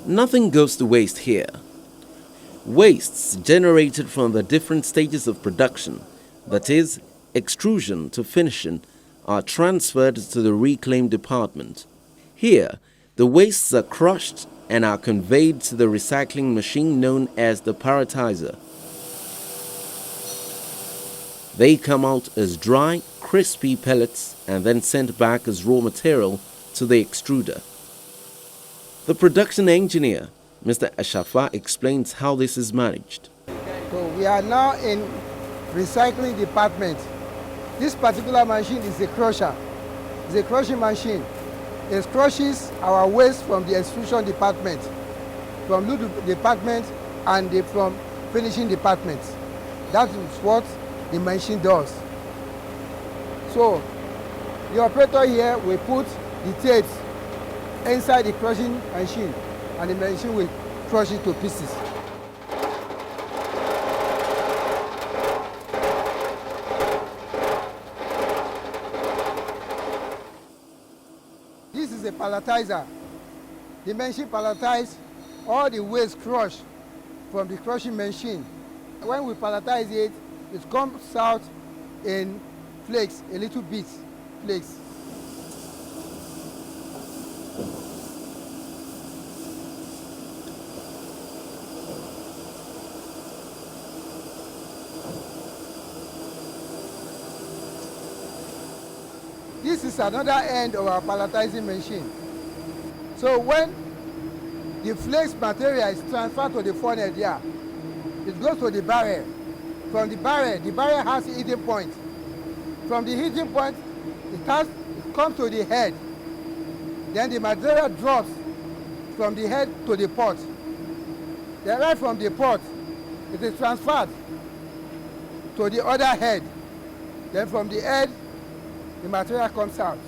Nothing goes to waste here. Wastes generated from the different stages of production, that is, extrusion to finishing, are transferred to the reclaim department. Here, the wastes are crushed and are conveyed to the recycling machine known as the pyritizer. They come out as dry, crispy pellets and then sent back as raw material to the extruder. The production engineer, Mr. Ashafa, explains how this is managed. So we are now in recycling department. This particular machine is a crusher. It's a crushing machine. It crushes our waste from the extrusion department, from load department, and from finishing department. That is what the machine does. So the operator here will put the tapes inside the crushing machine, and the machine will crush it to pieces. This is a palletizer. The machine palletizes all the waste crushed from the crushing machine. When we palletize it, it comes out in flakes, a little bit flakes. This is another end of our palletizing machine. So when the flakes material is transferred to the funnel there, it goes to the barrel. From the barrel has a heating point. From the heating point, it comes to the head. Then the material drops from the head to the pot. Then right from the pot, it is transferred to the other head. Then from the head, the material comes out.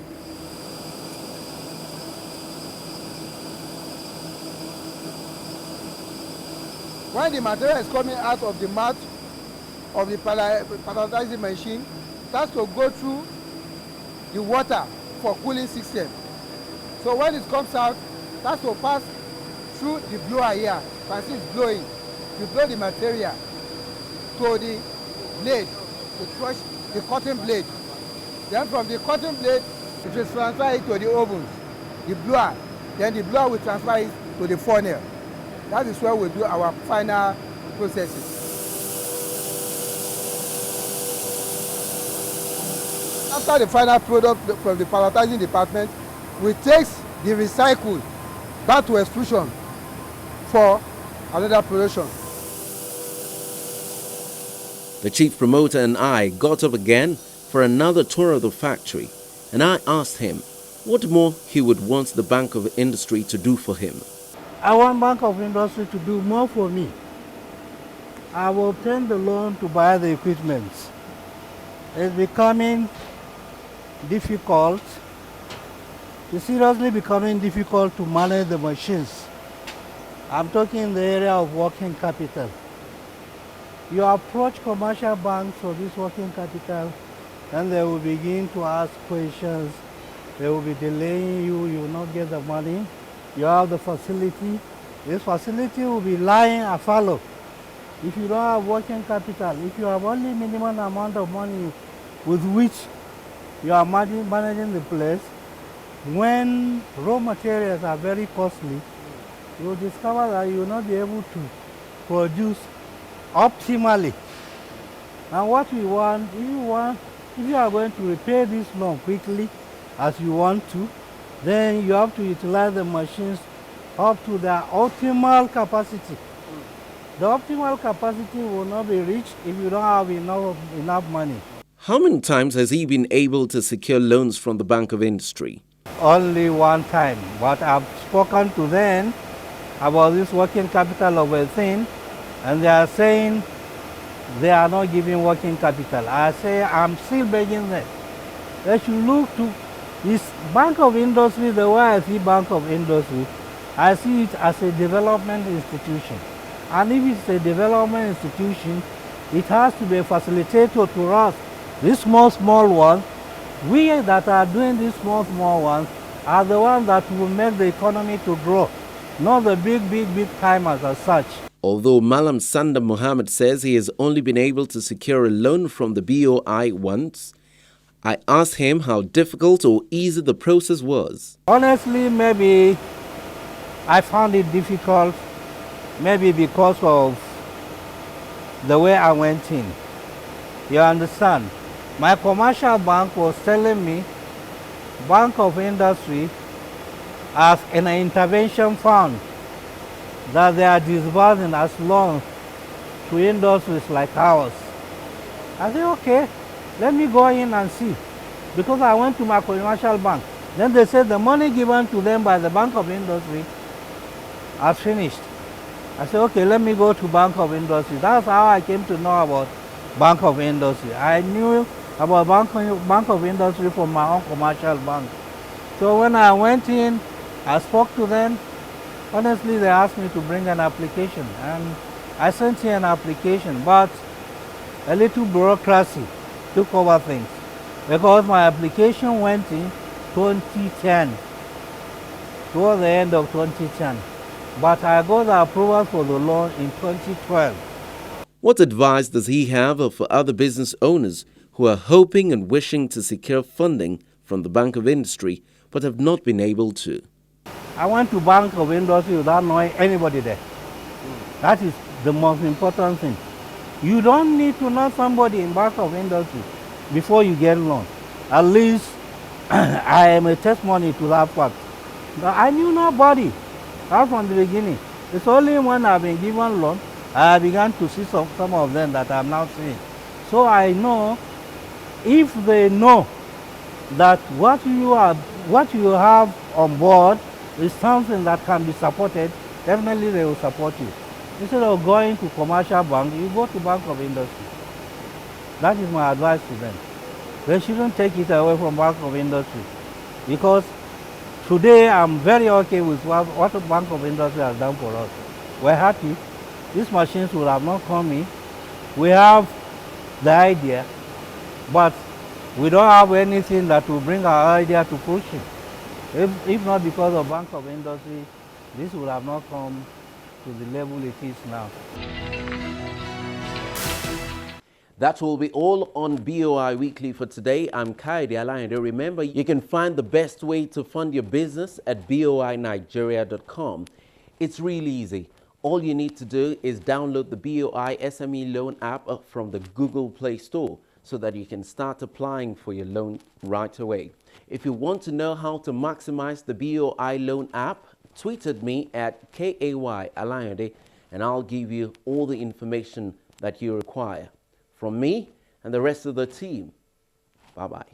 When the material is coming out of the mouth of the palletizing machine, it has to go through the water for cooling system. So when it comes out, it has to pass through the blower here. You can see it's blowing. You blow the material to the blade, to crush the cotton blade. Then from the cotton blade, it will transfer it to the oven, the blower. Then the blower will transfer it to the funnel. That is where we do our final processing. After the final product from the palletizing department, we take the recycled back to extrusion for another production. The chief promoter and I got up again for another tour of the factory, and I asked him what more he would want the Bank of Industry to do for him. I want Bank of Industry to do more for me. I will obtain the loan to buy the equipment. It's becoming difficult. It's seriously becoming difficult to manage the machines. I'm talking in the area of working capital. You approach commercial banks for this working capital, and they will begin to ask questions. They will be delaying you, you will not get the money. You have the facility. This facility will be lying afallow. If you don't have working capital, if you have only minimum amount of money with which you are managing the place, when raw materials are very costly, you will discover that you will not be able to produce optimally. And what we want, if you are going to repay this loan quickly as you want to, then you have to utilize the machines up to their optimal capacity. The optimal capacity will not be reached if you don't have enough money. How many times has he been able to secure loans from the Bank of Industry? Only one time, but I've spoken to them about this working capital of a thing, and they are saying they are not giving working capital. I say I'm still begging them. They should look to this Bank of Industry. The way I see Bank of Industry, I see it as a development institution. And if it's a development institution, it has to be a facilitator to us. These small ones, we that are doing these small ones are the ones that will make the economy to grow. Not the big timers as such. Although Malam Sanda Mohammed says he has only been able to secure a loan from the BOI once, I asked him how difficult or easy the process was. Honestly, maybe I found it difficult, maybe because of the way I went in. You understand? My commercial bank was telling me Bank of Industry as an intervention fund that they are disbursing as loans to industries like ours. I said, okay, let me go in and see. Because I went to my commercial bank. Then they said the money given to them by the Bank of Industry has finished. I said, okay, let me go to Bank of Industry. That's how I came to know about Bank of Industry. I knew about Bank of Industry from my own commercial bank. So when I went in, I spoke to them. Honestly, they asked me to bring an application, and I sent in an application, but a little bureaucracy took over things because my application went in 2010, toward the end of 2010, but I got the approval for the loan in 2012. What advice does he have for other business owners who are hoping and wishing to secure funding from the Bank of Industry but have not been able to? I went to Bank of Industry without knowing anybody there. That is the most important thing. You don't need to know somebody in Bank of Industry before you get loan. At least I am a testimony to that fact. But I knew nobody right from the beginning. It's only when I've been given loan I began to see some of them that I'm now seeing. So I know if they know that what you have on board is something that can be supported, definitely they will support you. Instead of going to commercial bank, you go to Bank of Industry. That is my advice to them. They shouldn't take it away from Bank of Industry, because today I'm very okay with what the Bank of Industry has done for us. We're happy. These machines will have not come in. We have the idea, but we don't have anything that will bring our idea to fruition. If not because of Bank of Industry, this would have not come to the level it is now. That will be all on BOI Weekly for today. I'm Kaide Alayande. Remember, you can find the best way to fund your business at boinigeria.com. It's really easy. All you need to do is download the BOI SME Loan app from the Google Play Store so that you can start applying for your loan right away. If you want to know how to maximize the BOI Loan app, tweet at me at KAY Alayande and I'll give you all the information that you require. From me and the rest of the team, bye-bye.